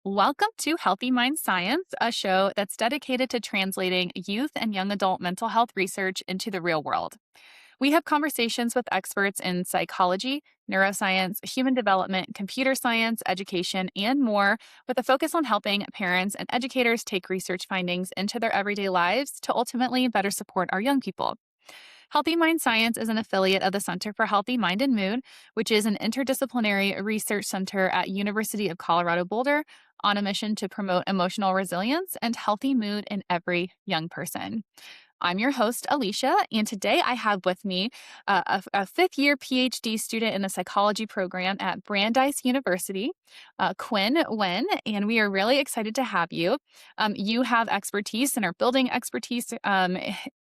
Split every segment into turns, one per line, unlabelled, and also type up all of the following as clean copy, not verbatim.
Welcome to Healthy Mind Science, a show that's dedicated to translating youth and young adult mental health research into the real world. We have conversations with experts in psychology, neuroscience, human development, computer science, education, and more, with a focus on helping parents and educators take research findings into their everyday lives to ultimately better support our young people. Healthy Mind Science is an affiliate of the Center for Healthy Mind and Mood, which is an interdisciplinary research center at University of Colorado Boulder on a mission to promote emotional resilience and healthy mood in every young person. I'm your host, Alicia, and today I have with me a fifth year PhD student in the psychology program at Brandeis University, Quynh Nguyen, and we are really excited to have you. You have expertise and are building expertise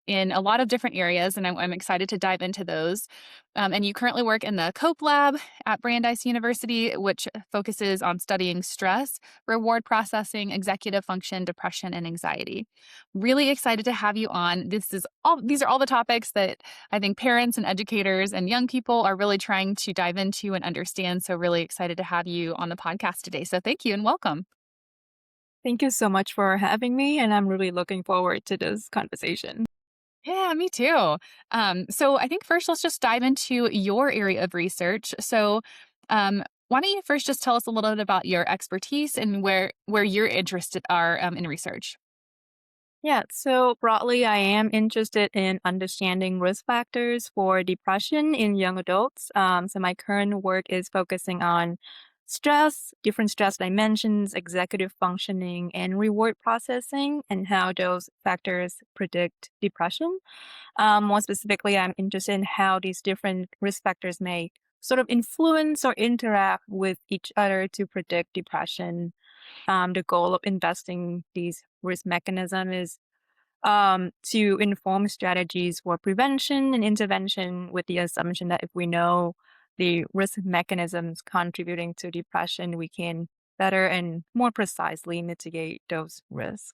in a lot of different areas, and I'm excited to dive into those. And you currently work in the COPE lab at Brandeis University, which focuses on studying stress, reward processing, executive function, depression, and anxiety. Really excited to have you on. These are all the topics that I think parents and educators and young people are really trying to dive into and understand. So really excited to have you on the podcast today. So thank you and welcome.
Thank you so much for having me, and I'm really looking forward to this conversation.
Yeah, me too. So I think first let's just dive into your area of research. Why don't you first just tell us a little bit about your expertise and where your interests are in research?
Yeah, so broadly, I am interested in understanding risk factors for depression in young adults. So my current work is focusing on stress, different stress dimensions, executive functioning, and reward processing, and how those factors predict depression. More specifically, I'm interested in how these different risk factors may sort of influence or interact with each other to predict depression. The goal of investing these risk mechanism is to inform strategies for prevention and intervention with the assumption that if we know the risk mechanisms contributing to depression, we can better and more precisely mitigate those risks.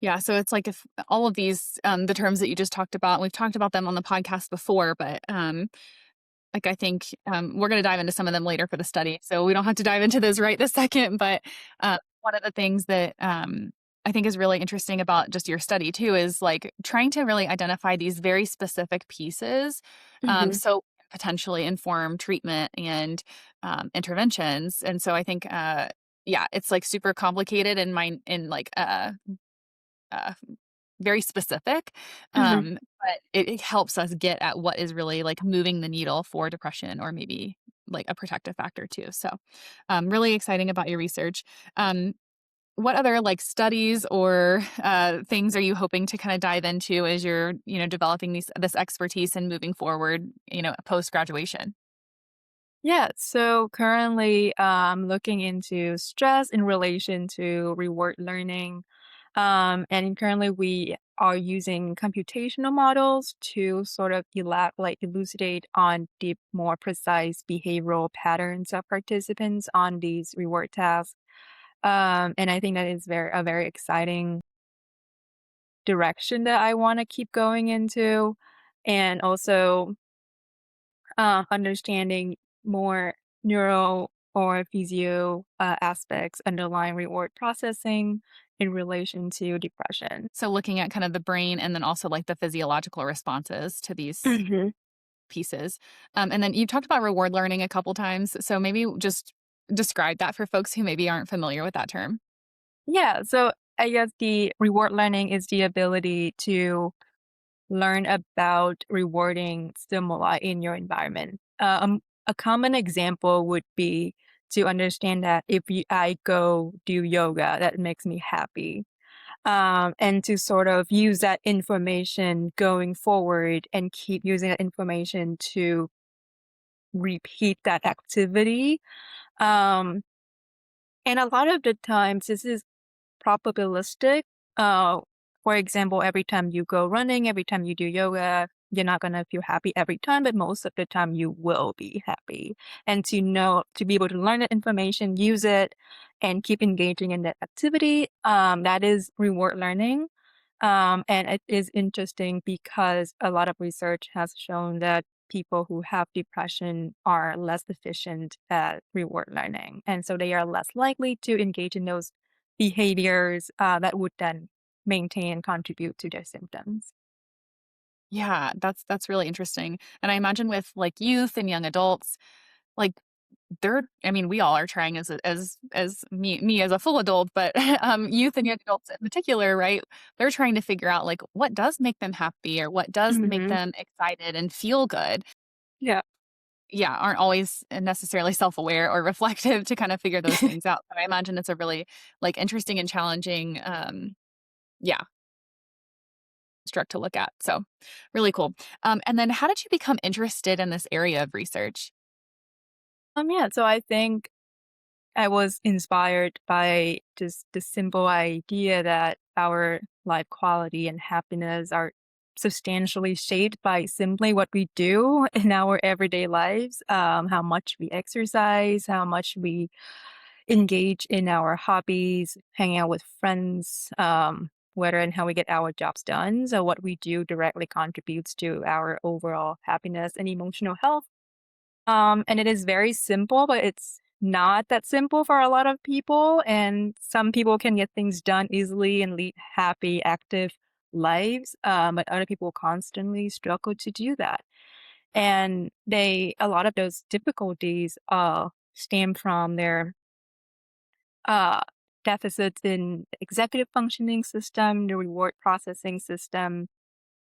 Yeah, so it's like if all of these the terms that you just talked about, we've talked about them on the podcast before, but like I think we're going to dive into some of them later for the study, so we don't have to dive into those right this second. But one of the things that I think is really interesting about just your study too is like trying to really identify these very specific pieces,
Hmm.
so potentially inform treatment and interventions. And so I think, yeah, it's like super complicated and mine in like uh, very specific,
Hmm.
but it helps us get at what is really like moving the needle for depression or maybe like a protective factor too. So, really exciting about your research. Um, what other like studies or things are you hoping to kind of dive into as you're developing this expertise and moving forward post graduation?
Yeah, so currently I'm looking into stress in relation to reward learning. And currently we are using computational models to sort of elucidate on deep, more precise behavioral patterns of participants on these reward tasks. And I think that is a very exciting direction that I want to keep going into. And also understanding more neuro or physio aspects underlying reward processing in relation to depression.
So, looking at kind of the brain and then also like the physiological responses to these
Hmm.
pieces. And then you talked about reward learning a couple times. So maybe just describe that for folks who maybe aren't familiar with that term.
Yeah, so I guess the reward learning is the ability to learn about rewarding stimuli in your environment. A common example would be to understand that I go do yoga, that makes me happy. And to sort of use that information going forward and keep using that information to repeat that activity. Um, and a lot of the times, this is probabilistic. Uh, for example, every time you go running, every time you do yoga, you're not going to feel happy every time, but most of the time you will be happy. And to be able to learn that information, use it, and keep engaging in that activity, that is reward learning. And it is interesting because a lot of research has shown that people who have depression are less efficient at reward learning. And so they are less likely to engage in those behaviors that would then maintain and contribute to their symptoms.
Yeah, that's really interesting. And I imagine with like youth and young adults, like I mean, we all are trying as me as a full adult, but youth and young adults in particular, right? They're trying to figure out like what does make them happy or what does make
Hmm.
them excited and feel good.
Yeah.
Yeah, aren't always necessarily self-aware or reflective to kind of figure those things out. But I imagine it's a really like interesting and challenging yeah, construct to look at. So really cool. And then how did you become interested in this area of research?
Yeah. So I think I was inspired by just the simple idea that our life quality and happiness are substantially shaped by simply what we do in our everyday lives, how much we exercise, how much we engage in our hobbies, hanging out with friends, whether and how we get our jobs done. So, what we do directly contributes to our overall happiness and emotional health. And it is very simple, but it's not that simple for a lot of people. And some people can get things done easily and lead happy, active lives. But other people constantly struggle to do that. And a lot of those difficulties, stem from their, uh, deficits in the executive functioning system, the reward processing system,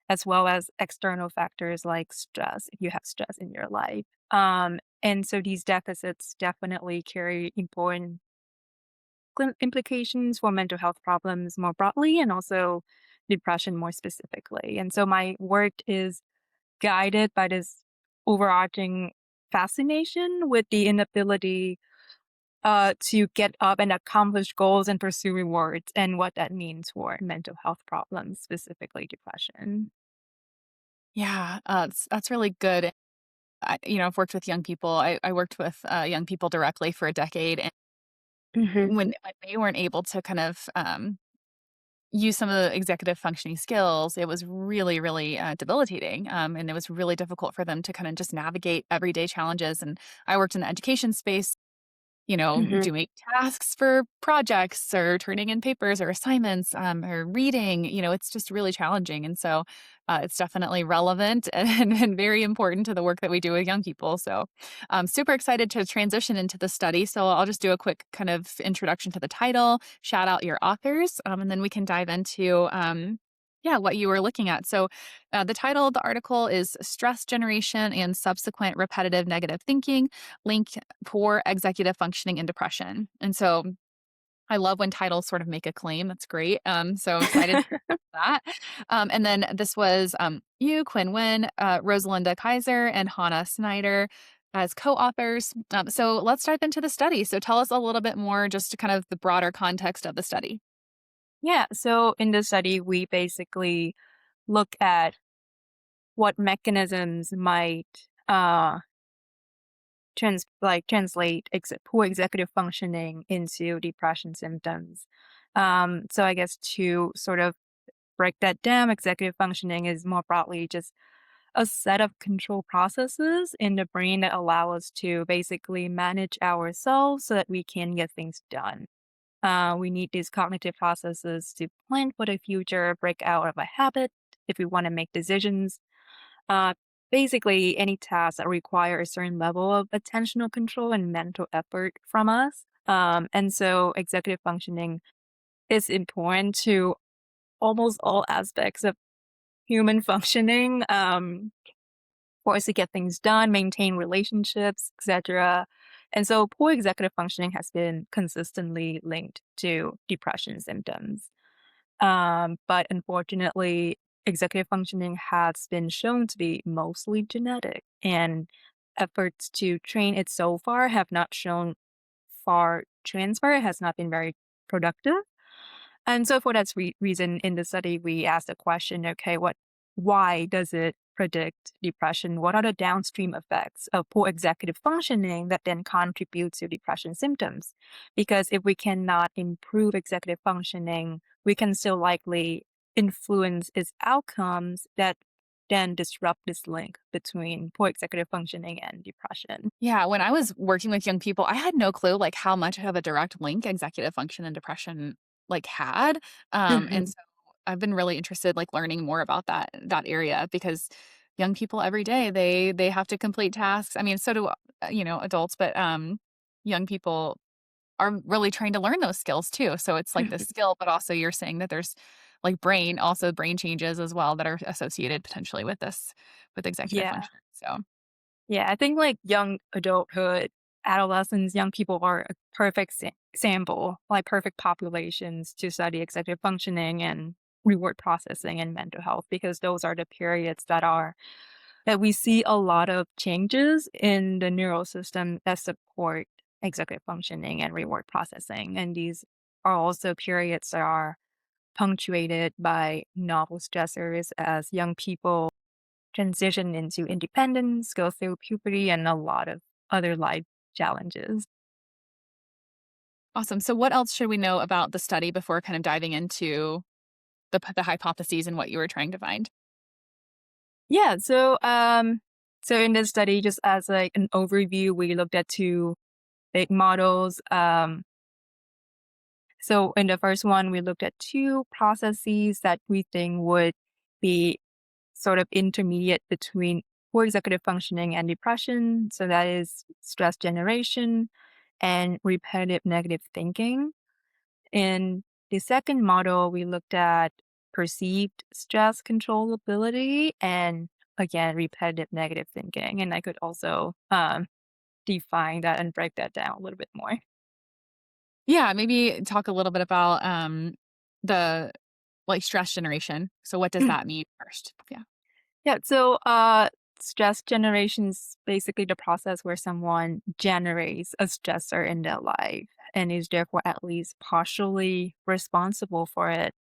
as well as external factors like stress, if you have stress in your life. And so these deficits definitely carry important implications for mental health problems more broadly and also depression more specifically. And so my work is guided by this overarching fascination with the inability to get up and accomplish goals and pursue rewards and what that means for mental health problems, specifically depression.
Yeah, that's really good. I've worked with young people. I worked with young people directly for a decade, and
Hmm.
when they weren't able to kind of use some of the executive functioning skills, it was really, really debilitating, and it was really difficult for them to kind of just navigate everyday challenges. And I worked in the education space,
Hmm.
doing tasks for projects or turning in papers or assignments, or reading, it's just really challenging. And so it's definitely relevant and very important to the work that we do with young people. So I'm super excited to transition into the study. So I'll just do a quick kind of introduction to the title, shout out your authors, and then we can dive into. Yeah, what you were looking at. So, the title of the article is Stress Generation and Subsequent Repetitive Negative Thinking Link Poor executive functioning and depression. And so I love when titles sort of make a claim. That's great. So excited for that. And then this was you, Quynh Nguyen, Rosalinda Kaiser, and Hannah Snyder as co-authors. So let's dive into the study. So tell us a little bit more, just to kind of the broader context of the study.
Yeah, so in the study, we basically look at what mechanisms might translate poor executive functioning into depression symptoms. So I guess to sort of break that down, executive functioning is more broadly just a set of control processes in the brain that allow us to basically manage ourselves so that we can get things done. We need these cognitive processes to plan for the future, break out of a habit if we want to make decisions. Uh, Basically, any tasks that require a certain level of attentional control and mental effort from us. And so, executive functioning is important to almost all aspects of human functioning. For us to get things done, maintain relationships, etc. And so poor executive functioning has been consistently linked to depression symptoms. But unfortunately, executive functioning has been shown to be mostly genetic, and efforts to train it so far have not shown far transfer. It has not been very productive. And so for that reason, in the study, we asked the question, okay, why does it predict depression? What are the downstream effects of poor executive functioning that then contribute to depression symptoms? Because if we cannot improve executive functioning, we can still likely influence its outcomes that then disrupt this link between poor executive functioning and depression.
Yeah, when I was working with young people, I had no clue, like, how much of a direct link executive function and depression, like, had, and
Mhm.
so I've been really interested, like, learning more about that area because young people every day, they have to complete tasks. I mean, so do, adults, but, young people are really trying to learn those skills too, so it's like the
Mhm.
skill, but also you're saying that there's, like, brain changes as well that are associated potentially with this with executive
Yeah.
function, so
Yeah, I think, like, young adulthood, adolescents, young people are a perfect sample, like, perfect populations to study executive functioning and reward processing and mental health because those are the periods that we see a lot of changes in the neural system that support executive functioning and reward processing, and these are also periods that are punctuated by novel stressors as young people transition into independence, go through puberty, and a lot of other life challenges.
awesome. So what else should we know about the study before kind of diving into the hypotheses and what you were trying to find?
Yeah, so in this study, just as like an overview, we looked at two big models. So in the first one, we looked at two processes that we think would be sort of intermediate between poor executive functioning and depression. So that is stress generation and repetitive negative thinking. In the second model, we looked at perceived stress controllability and again, repetitive negative thinking. And I could also define that and break that down a little bit more.
Yeah, maybe talk a little bit about, the, like, stress generation. So what does that mean first? Yeah.
Yeah, so stress generation is basically the process where someone generates a stressor in their life and is therefore at least partially responsible for it.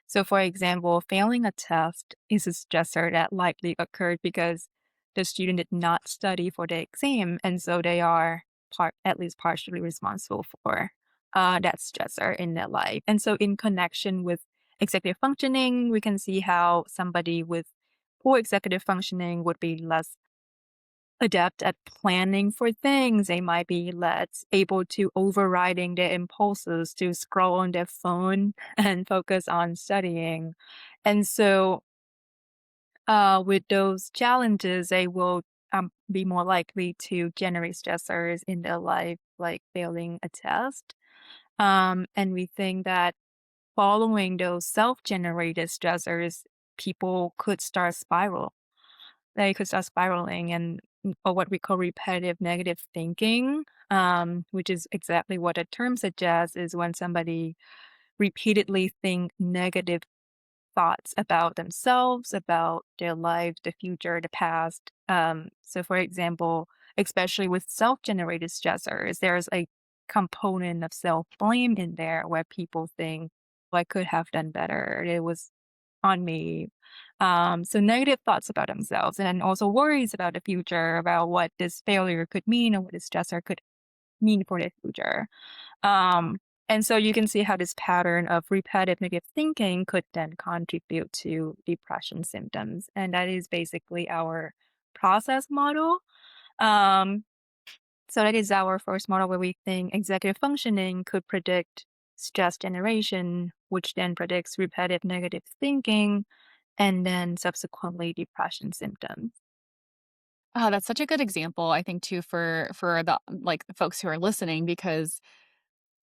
So, for example, failing a test is a stressor that likely occurred because the student did not study for the exam, and so they are at least partially responsible for that stressor in their life. And so, in connection with executive functioning, we can see how somebody with poor executive functioning would be less adept at planning for things. They might be less able to overriding their impulses to scroll on their phone and focus on studying. And so, with those challenges, they will be more likely to generate stressors in their life, like failing a test. And we think that following those self-generated stressors, people could start spiral they could start spiraling and or what we call repetitive negative thinking, which is exactly what the term suggests is when somebody repeatedly think negative thoughts about themselves, about their life, the future, the past. So for example, especially with self-generated stressors, there's a component of self-blame in there where people think, well, I could have done better. It was on me. So negative thoughts about themselves and then also worries about the future, about what this failure could mean or what this stressor could mean for the future. Um, and so you can see how this pattern of repetitive negative thinking could then contribute to depression symptoms. And that is basically our process model. Um, so that is our first model where we think executive functioning could predict stress generation, which then predicts repetitive negative thinking, and then subsequently depression symptoms.
Oh, that's such a good example, I think, too, for the, like, the folks who are listening because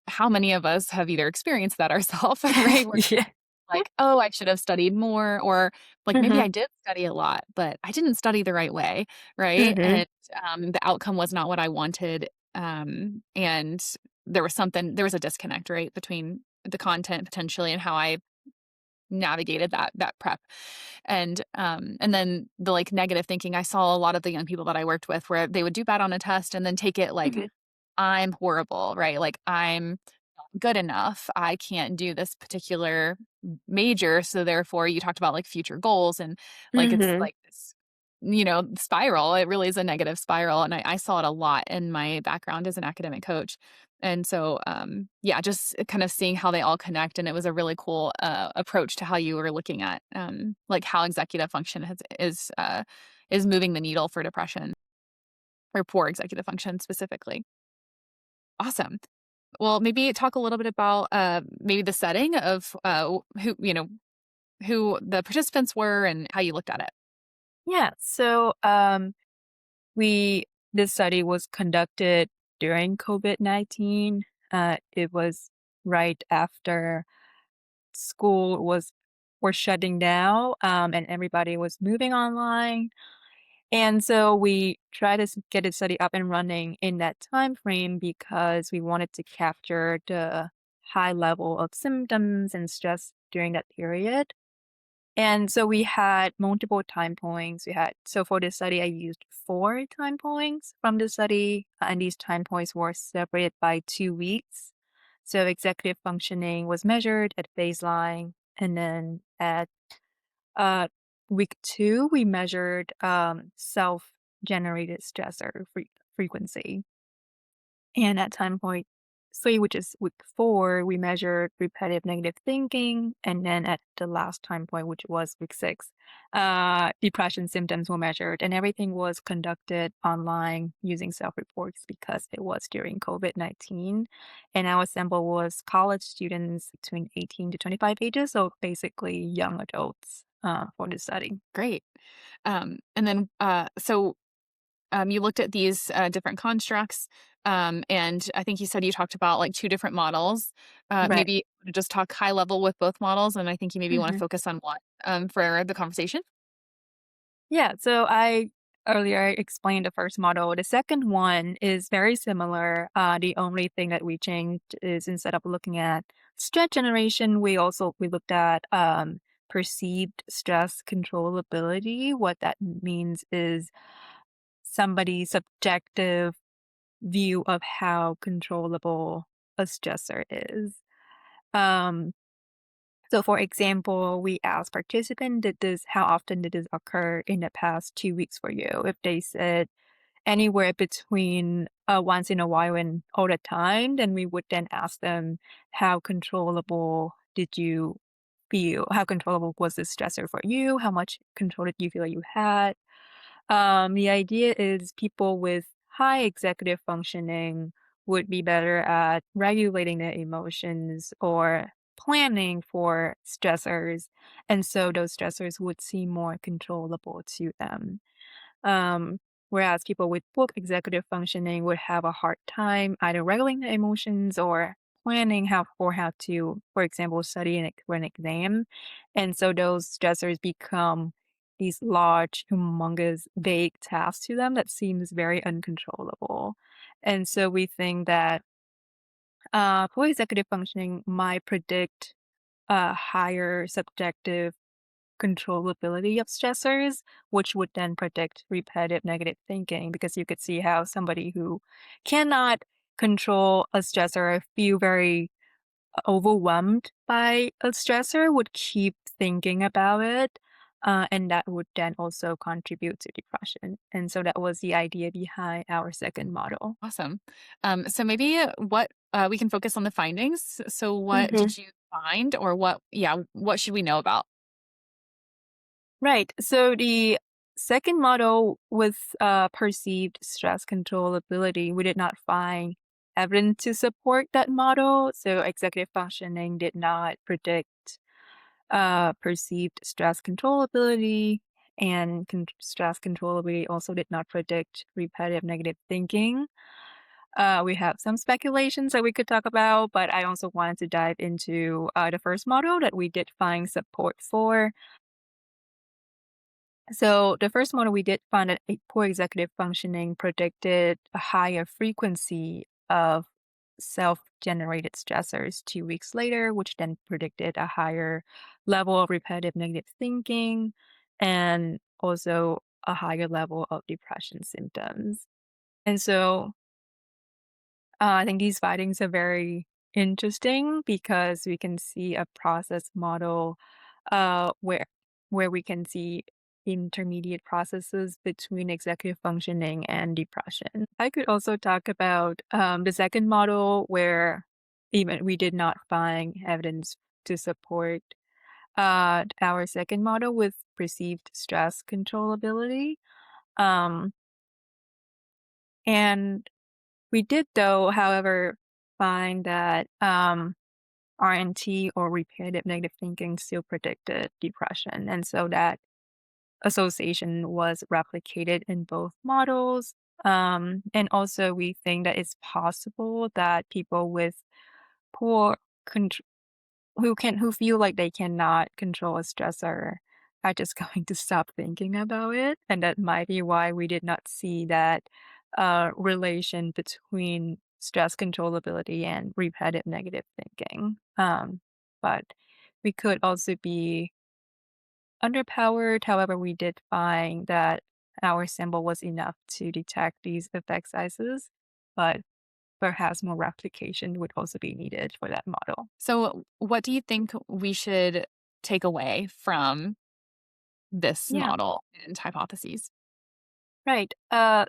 how many of us have either experienced that ourselves, right? Where
Yeah.
like, "Oh, I should have studied more," or, like, "Maybe
Mhm.
I did study a lot, but I didn't study the right way," right?
Mhm.
And, the outcome was not what I wanted, and there was a disconnect, right, between the content potentially and how I navigated that prep. And then the, like, negative thinking, I saw a lot of the young people that I worked with where they would do bad on a test and then take it like,
Mhm.
"I'm horrible," right? Like, "I'm good enough. I can't do this particular major, so therefore" you talked about, like, future goals and, like, it's
Mhm.
like this spiral. It really is a negative spiral. And I saw it a lot in my background as an academic coach. And so, yeah, just kind of seeing how they all connect. And it was a really cool approach to how you were looking at like how executive function is moving the needle for depression or poor executive function specifically. Awesome. Well, maybe talk a little bit about maybe the setting of who the participants were and how you looked at it.
Yeah. So we this study was conducted during COVID-19. It was right after school were shutting down, and everybody was moving online. And so we try to get the study up and running in that time frame because we wanted to capture the high level of symptoms and stress during that period. And so we had multiple time points. So for this study, I used 4 time points from the study, and these time points were separated by 2 weeks. So executive functioning was measured at baseline, and then at uh, week 2, we measured self-generated stressor frequency. And at time point 3, which is week 4, we measured repetitive negative thinking. And then at the last time point, which was week 6, depression symptoms were measured. And everything was conducted online using self-reports because it was during COVID-19. And our sample was college students between 18 to 25 ages, so basically young adults for the study.
Great. And then, you looked at these different constructs, and I think you said you talked about like two different models.
Right.
Maybe just talk high level with both models, and I think you maybe want to focus on one for the conversation.
Yeah, so I earlier explained the first model. The second one is very similar. The only thing that we changed is instead of looking at stress generation, we looked at perceived stress controllability. What that means is somebody's subjective view of how controllable a stressor is. Um, so, for example, we asked participants, how often did this occur in the past 2 weeks for you? If they said anywhere between once in a while and all the time, then we would then ask them, how controllable did you feel? How controllable was this stressor for you? How much control did you feel you had? The idea is people with high executive functioning would be better at regulating their emotions or planning for stressors. And so those stressors would seem more controllable to them. Whereas people with poor executive functioning would have a hard time either regulating their emotions or planning how to, for example, study for an exam. And so those stressors become these large, humongous, vague tasks to them that seems very uncontrollable. And so we think that poor executive functioning might predict a higher subjective controllability of stressors, which would then predict repetitive negative thinking because you could see how somebody who cannot control a stressor or feel very overwhelmed by a stressor would keep thinking about it. And that would then also contribute to depression. And so that was the idea behind our second model.
Awesome. So maybe what we can focus on the findings. So, what did you find, or what? Yeah, what should we know about?
Right. So the second model with perceived stress controllability, we did not find evidence to support that model. So executive functioning did not predict perceived stress controllability, and stress controllability also did not predict repetitive negative thinking. We have some speculations that we could talk about, but I also wanted to dive into the first model that we did find support for. So the first model we did find that poor executive functioning predicted a higher frequency of self-generated stressors 2 weeks later, which then predicted a higher level of repetitive negative thinking and also a higher level of depression symptoms. And so I think these findings are very interesting because we can see a process model where we can see intermediate processes between executive functioning and depression. I could also talk about the second model where even we did not find evidence to support our second model with perceived stress controllability. Um, and we did, though, however, find that RNT or repetitive negative thinking still predicted depression. And so that association was replicated in both models. And also, we think that it's possible that people with poor contr who feel like they cannot control a stressor are just going to stop thinking about it, and that might be why we did not see that, relation between stress controllability and repetitive negative thinking. But we could also be underpowered, however, we did find that our sample was enough to detect these effect sizes, but perhaps more replication would also be needed for that model.
So, what do you think we should take away from this
Yeah,
model and hypotheses?
right.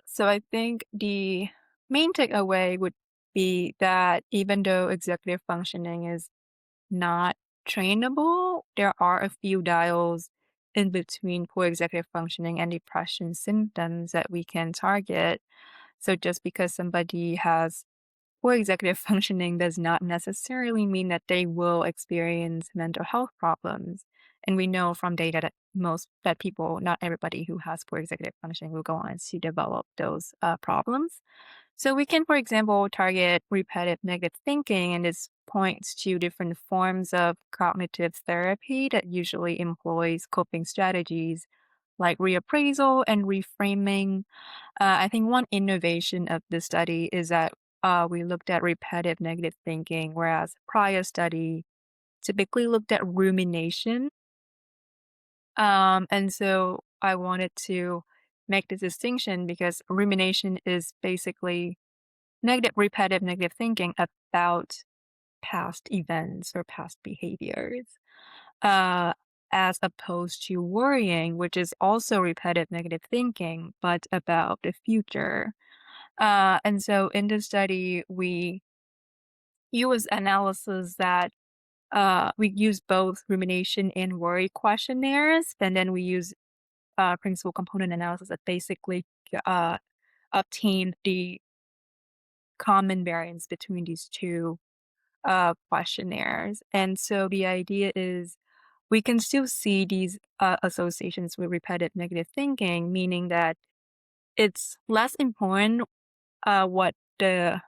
So I think the main takeaway would be that even though executive functioning is not trainable, there are a few dials in between poor executive functioning and depression symptoms that we can target. So just because somebody has poor executive functioning does not necessarily mean that they will experience mental health problems. And we know from data that people, not everybody who has poor executive functioning will go on to develop those problems. So we can, for example, target repetitive negative thinking, and this points to different forms of cognitive therapy that usually employs coping strategies like reappraisal and reframing. I think one innovation of the study is that we looked at repetitive negative thinking, whereas prior study typically looked at rumination. And so I wanted to make the distinction because rumination is basically repetitive negative thinking about past events or past behaviors, uh, as opposed to worrying, which is also repetitive negative thinking, but about the future. And so in the study, we use analysis that we use both rumination and worry questionnaires, and then we use principal component analysis that basically uh, obtain the common variance between these two questionnaires. And so the idea is we can still see these associations with repetitive negative thinking, meaning that it's less important what the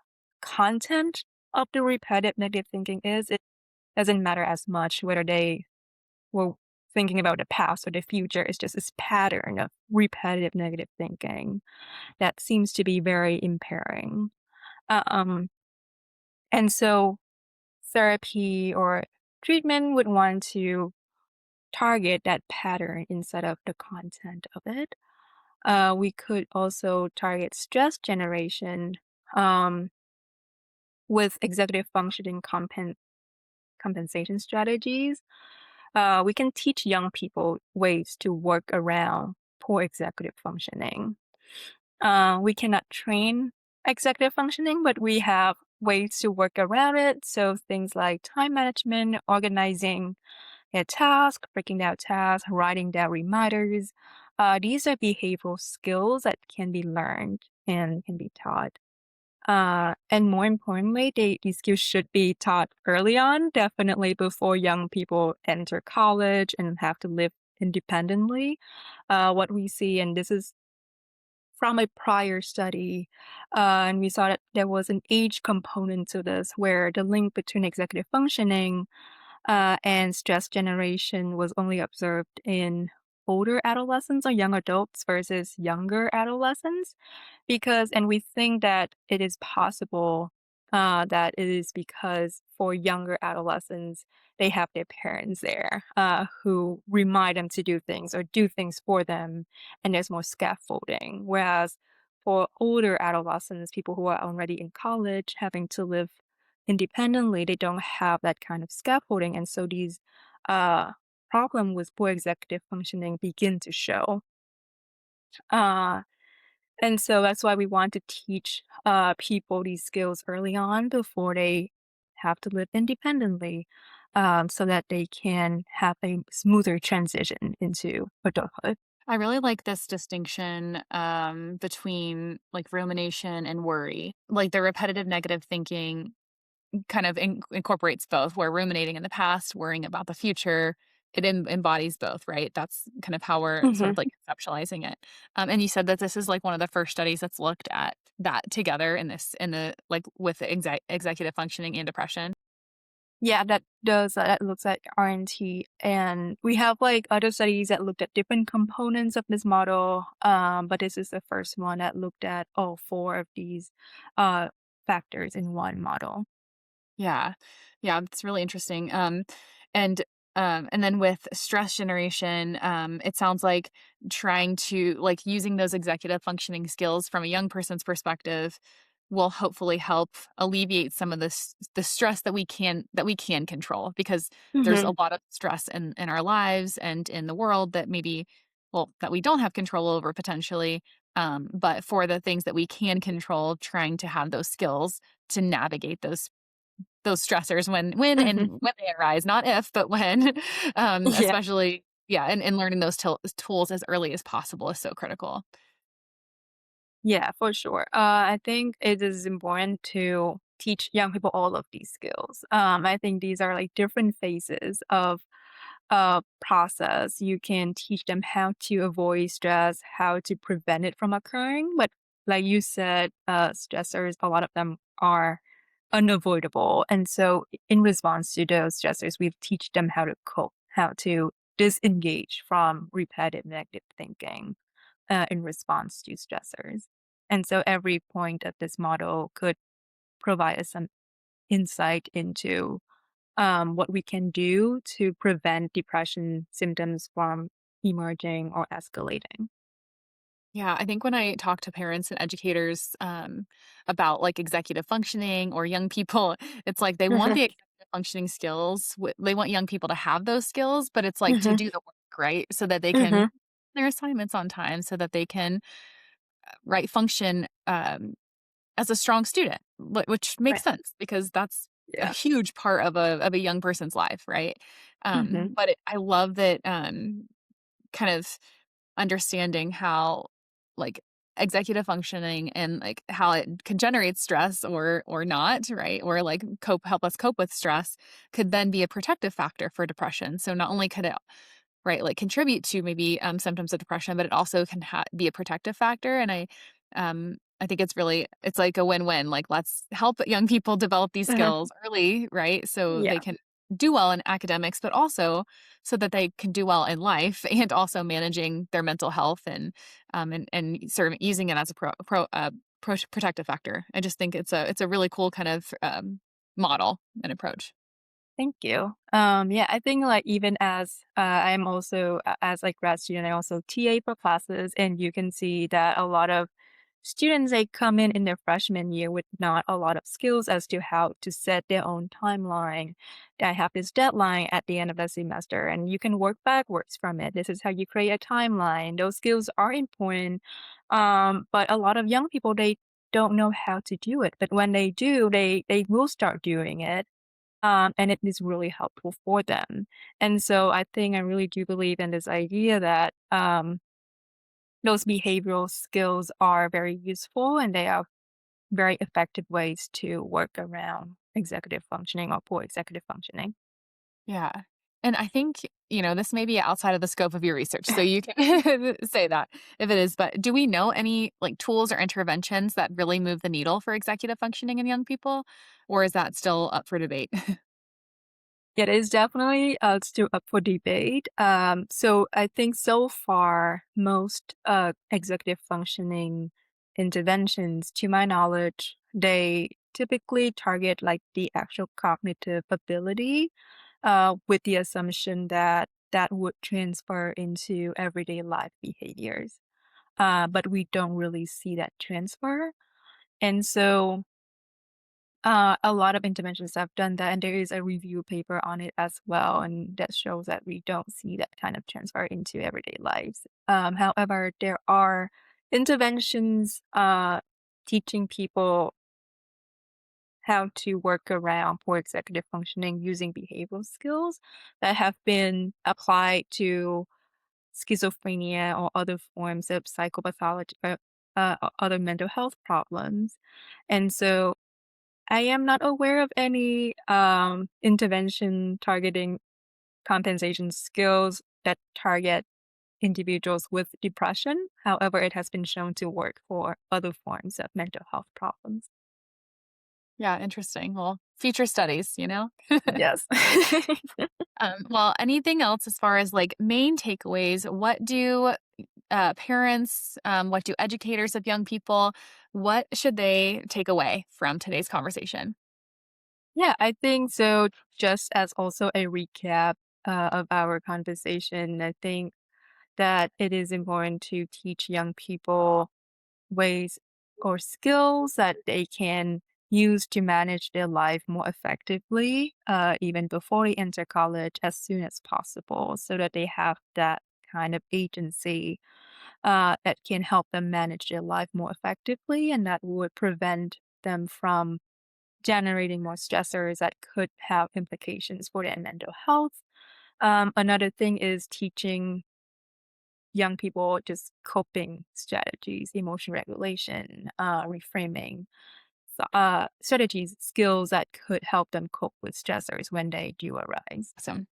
content of the repetitive negative thinking is. It doesn't matter as much whether they were thinking about the past or the future. It's just this pattern of repetitive negative thinking that seems to be very impairing. Um, and so therapy or treatment would want to target that pattern instead of the content of it. We could also target stress generation um, with executive functioning compensation strategies. We can teach young people ways to work around poor executive functioning. We cannot train executive functioning, but we have ways to work around it. So things like time management, organizing a task, breaking down tasks, writing down reminders. These are behavioral skills that can be learned and can be taught. And more importantly, these skills should be taught early on, definitely before young people enter college and have to live independently. What we see, and this is from a prior study, and we saw that there was an age component to this where the link between executive functioning and stress generation was only observed in older adolescents or young adults versus younger adolescents. And we think that it is possible that it is because for younger adolescents, they have their parents there who remind them to do things or do things for them, and there's more scaffolding. Whereas for older adolescents, people who are already in college, having to live independently, they don't have that kind of scaffolding. And so these uh, problem with poor executive functioning begin to show. Uh, and so that's why we want to teach people these skills early on before they have to live independently, so that they can have a smoother transition into adulthood.
I really like this distinction between like rumination and worry. Like the repetitive negative thinking kind of incorporates both, where ruminating in the past, worrying about the future, it embodies both, right? That's kind of how we're sort
Hmm.
of like conceptualizing it. And you said that this is like one of the first studies that's looked at that together in this, in the like with the executive functioning and depression.
Yeah, that looks at RNT, and we have like other studies that looked at different components of this model, but this is the first one that looked at all four of these uh, factors in one model.
Yeah. Yeah, it's really interesting. And and then with stress generation, it sounds like trying to like using those executive functioning skills from a young person's perspective will hopefully help alleviate some of this the stress that we can control, because there's
Hmm.
a lot of stress in our lives and in the world that maybe, well, that we don't have control over potentially. But for the things that we can control, trying to have those skills to navigate those stressors when
Hmm.
and when they arise, not if, but when,
Yeah,
especially, yeah, and learning those tools as early as possible is so critical.
yeah, for sure. I think it is important to teach young people all of these skills. I think these are like different phases of process. You can teach them how to avoid stress, how to prevent it from occurring. But like you said, stressors, a lot of them are unavoidable. And so in response to those stressors, we teach them how to cope, how to disengage from repetitive negative thinking in response to stressors. And so every point of this model could provide us some insight into what we can do to prevent depression symptoms from emerging or escalating.
Yeah, I think when I talk to parents and educators, about, like, executive functioning or young people, it's like they want
Mhm,
the executive functioning skills, they want young people to have those skills, but it's like to
mhm,
do the work, right? So that they can
mhm.
their assignments on time, so that they can, right, function, as a strong student, which makes
Right.
sense because that's a
Yeah.
huge part of a young person's life, right?
Mhm.
But I love that, kind of understanding how, like, executive functioning and, like, how it can generate stress or not, right? Or, like, help us cope with stress could then be a protective factor for depression. So not only could it, right, like, contribute to maybe, symptoms of depression, but it also can be a protective factor, and I think it's like a win-win, like, let's help young people develop these
Mhm.
skills early, right, so they
Yeah.
can do well in academics, but also so that they can do well in life and also managing their mental health and sort of using it as a protective factor. I just think it's a really cool kind of, model and approach.
Thank you. Yeah, I think like even as I am also as like grad student, I also TA for classes, and you can see that a lot of students they come in their freshman year with not a lot of skills as to how to set their own timeline. I have this deadline at the end of the semester, and you can work backwards from it. This is how you create a timeline. Those skills are important, but a lot of young people they don't know how to do it. But when they do, they will start doing it and it is really helpful for them. And so I think I really do believe in this idea that those behavioral skills are very useful and they are very effective ways to work around executive functioning or poor executive functioning.
Yeah. And I think, this may be outside of the scope of your research, so you can say that if it is, but do we know any like tools or interventions that really move the needle for executive functioning in young people? Or is that still up for debate?
It is definitely still up for debate. So I think so far, most executive functioning interventions, to my knowledge, they typically target like the actual cognitive ability with the assumption that that would transfer into everyday life behaviors. But we don't really see that transfer. And so A lot of interventions have done that, and there is a review paper on it as well, and that shows that we don't see that kind of transfer into everyday lives. However, there are interventions teaching people how to work around poor executive functioning using behavioral skills that have been applied to schizophrenia or other forms of psychopathology, other mental health problems. And so I am not aware of any intervention targeting compensation skills that target individuals with depression. However, it has been shown to work for other forms of mental health problems.
Yeah, interesting. Well, future studies, you know?
Yes.
Well, anything else as far as like main takeaways? What do parents, what do educators of young people, what should they take away from today's conversation?
Yeah, I think so. Just as also a recap of our conversation, I think that it is important to teach young people ways or skills that they can use to manage their life more effectively, even before they enter college, as soon as possible, so that they have that kind of agency that can help them manage their life more effectively, and that would prevent them from generating more stressors that could have implications for their mental health. Another thing is teaching young people just coping strategies, emotion regulation, reframing, strategies, skills that could help them cope with stressors when they do arise.
Awesome.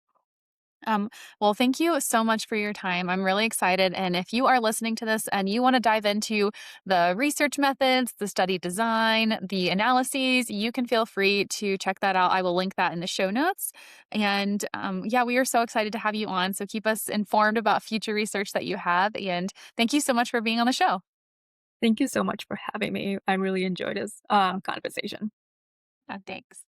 Um, well, thank you so much for your time. I'm really excited. And if you are listening to this and you want to dive into the research methods, the study design, the analyses, you can feel free to check that out. I will link that in the show notes. And yeah, we are so excited to have you on. So keep us informed about future research that you have. And thank you so much for being on the show.
Thank you so much for having me. I really enjoyed this conversation.
Thanks.